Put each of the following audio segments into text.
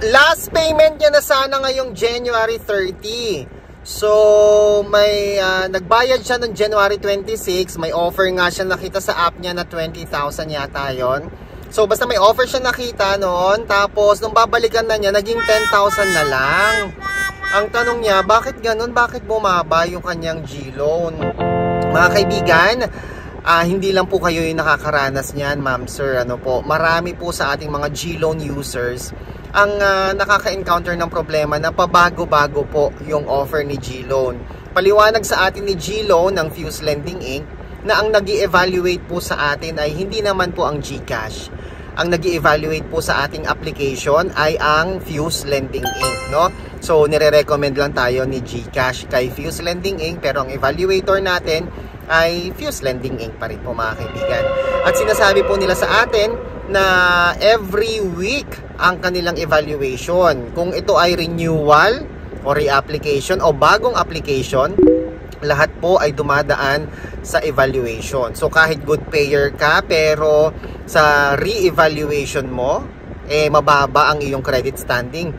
last payment niya na sana ngayong January 30. So, may nagbayad siya noong January 26. May offer nga siya nakita sa app niya na 20,000 yata yon. So, basta may offer siya nakita noon. Tapos, nung babalikan na niya, naging 10,000 na lang. Ang tanong niya, bakit ganun? Bakit bumaba yung kanyang G-loan? Mga kaibigan, hindi lang po kayo yung nakakaranas niyan, ma'am, sir. Ano po, marami po sa ating mga G-loan users ang nakaka-encounter ng problema na pabago-bago po yung offer ni G-loan. Paliwanag sa atin ni G-loan ng Fuse Lending Inc. na ang nag-i-evaluate po sa atin ay hindi naman po ang GCash. Ang nag-i-evaluate po sa ating application ay ang Fuse Lending Inc. No? So, nire-recommend lang tayo ni GCash kay Fuse Lending Inc. Pero ang evaluator natin ay Fuse Lending Inc. pa rin po, mga kaibigan. At sinasabi po nila sa atin na every week ang kanilang evaluation. Kung ito ay renewal o reapplication o bagong application, lahat po ay dumadaan sa evaluation. So kahit good payer ka pero sa re-evaluation mo, mababa ang iyong credit standing,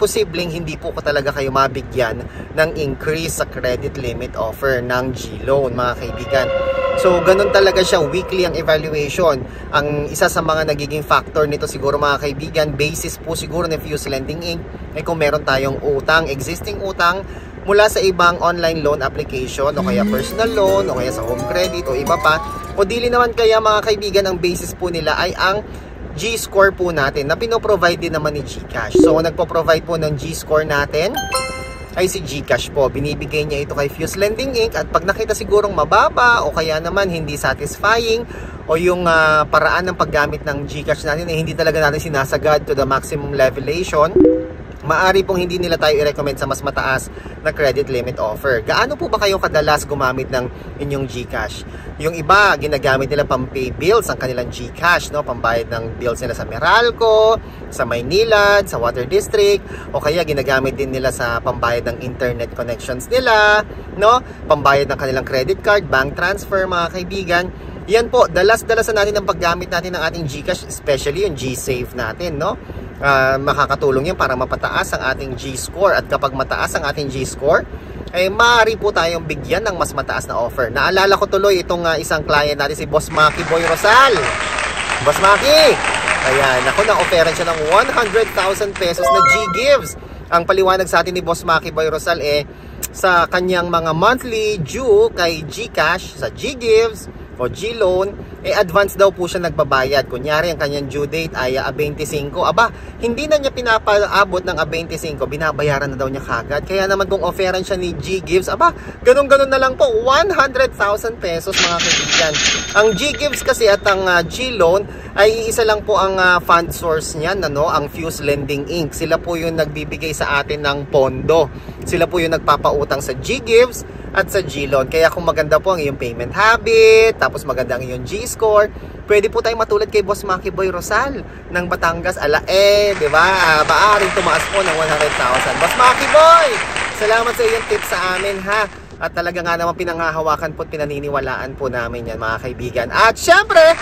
posibleng hindi po talaga kayo mabigyan ng increase sa credit limit offer ng G-loan, mga kaibigan. So ganun talaga siya, weekly ang evaluation. Ang isa sa mga nagiging factor nito siguro, mga kaibigan, basis po siguro ng Fuse Lending Inc. ay kung meron tayong utang, existing utang mula sa ibang online loan application o kaya personal loan o kaya sa home credit o iba pa, o dili naman kaya, mga kaibigan, ang basis po nila ay ang G-score po natin na pinoprovide din naman ni GCash. So nagpo-provide po ng G-score natin ay si GCash po. Binibigay niya ito kay Fuse Lending Inc. At pag nakita sigurong mababa o kaya naman hindi satisfying o yung paraan ng paggamit ng GCash natin ay hindi talaga natin sinasagad to the maximum levelation, maari pong hindi nila tayo i-recommend sa mas mataas na credit limit offer. Gaano po ba kayo kadalas gumamit ng inyong GCash? Yung iba, ginagamit nila pang pay bills ang kanilang GCash, no? Pambayad ng bills nila sa Meralco, sa Maynilad, sa Water District, o kaya ginagamit din nila sa pambayad ng internet connections nila, no? Pambayad ng kanilang credit card, bank transfer, mga kaibigan. Yan po, dalas-dalasan natin ang paggamit natin ng ating GCash, especially yung G-Save natin, no? Makakatulong yan para mapataas ang ating G-score. At kapag mataas ang ating G-score, ay maaari po tayong bigyan ng mas mataas na offer. Naalala ko tuloy itong isang client natin, si Boss Maki Boy Rosal. Boss Maki! Ayan, ako, na-offeran siya ng 100,000 pesos na G-Gives. Ang paliwanag sa atin ni Boss Maki Boy Rosal sa kanyang mga monthly due kay GCash, sa G-Gives o G-Loan, advance daw po siya nagbabayad. Kunyari, ang kanyang due date ay 25. Aba, hindi na niya pinapaabot ng 25, binabayaran na daw niya kagad. Kaya naman kung offeran siya ni G-Gives, aba, ganun-ganun na lang po, 100,000 pesos, mga kaibigan. Ang G-Gives kasi at ang G-Loan ay isa lang po ang fund source niyan, ano, ang Fuse Lending Inc. Sila po yung nagbibigay sa atin ng pondo. Sila po yung nagpapautang sa G-Gives at sa G-Loan. Kaya kung maganda po ang iyong payment habit, tapos maganda ang iyong G-score, pwede po tayong matulad kay Boss Maki Boy Rosal ng Batangas, di ba? Maaring tumaas po ng 100,000. Boss Maki Boy, salamat sa iyong tips sa amin, ha? At talaga nga naman pinanghahawakan po at pinaniniwalaan po namin yan, mga kaibigan. At syempre,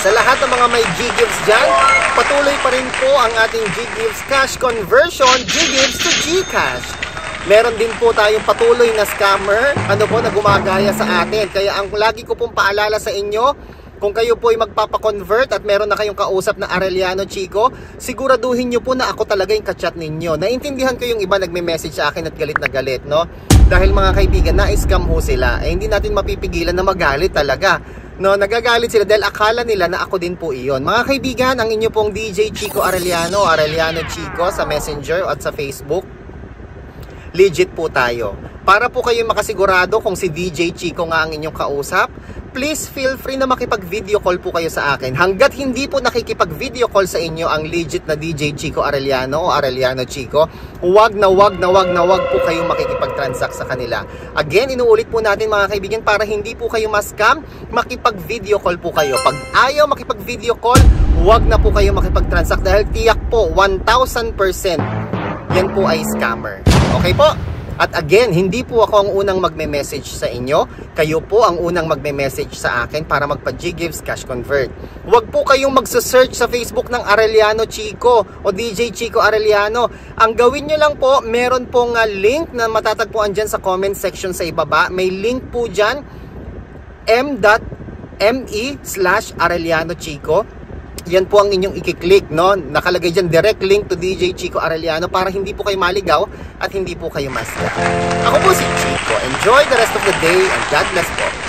sa lahat ng mga may G-Gives dyan, patuloy pa rin po ang ating G-Gives cash conversion, G-Gives to GCash. Meron din po tayong patuloy na scammer, na gumagaya sa atin. Kaya ang lagi ko pong paalala sa inyo, kung kayo po ay magpapakonvert at meron na kayong kausap na Arellano Chico, siguraduhin nyo po na ako talaga yung kachat ninyo. Naintindihan ko yung iba nagme-message sa akin at galit na galit, no? Dahil, mga kaibigan, na-scam ho sila. Hindi natin mapipigilan na magalit talaga. No, nagagalit sila dahil akala nila na ako din po iyon. Mga kaibigan, ang inyo pong DJ Chico Arellano, Arellano Chico sa Messenger at sa Facebook, legit po tayo. Para po kayo makasigurado kung si DJ Chico nga ang inyong kausap, please feel free na makipag-video call po kayo sa akin. Hanggat hindi po nakikipag-video call sa inyo ang legit na DJ Chico Arellano o Arellano Chico, wag na wag po kayong makikipag-transact sa kanila. Again, inuulit po natin, mga kaibigan, para hindi po kayo ma-scam, makipag-video call po kayo. Pag ayaw makipag-video call, wag na po kayo makipag-transact dahil tiyak po 1,000% yan po ay scammer. Okay po? At again, hindi po ako ang unang magme-message sa inyo. Kayo po ang unang magme-message sa akin para magpa-G-Gives Cash Convert. Huwag po kayong magsa-search sa Facebook ng Arellano Chico o DJ Chico Arellano. Ang gawin nyo lang po, meron pong link na matatagpuan dyan sa comment section sa ibaba. May link po dyan, m.me/Arellano Chico. Yan po ang inyong i-click, no? Nakalagay dyan direct link to DJ Chico Arellano para hindi po kayo maligaw at hindi po kayo masya. Ako po si Chico. Enjoy the rest of the day and God bless po.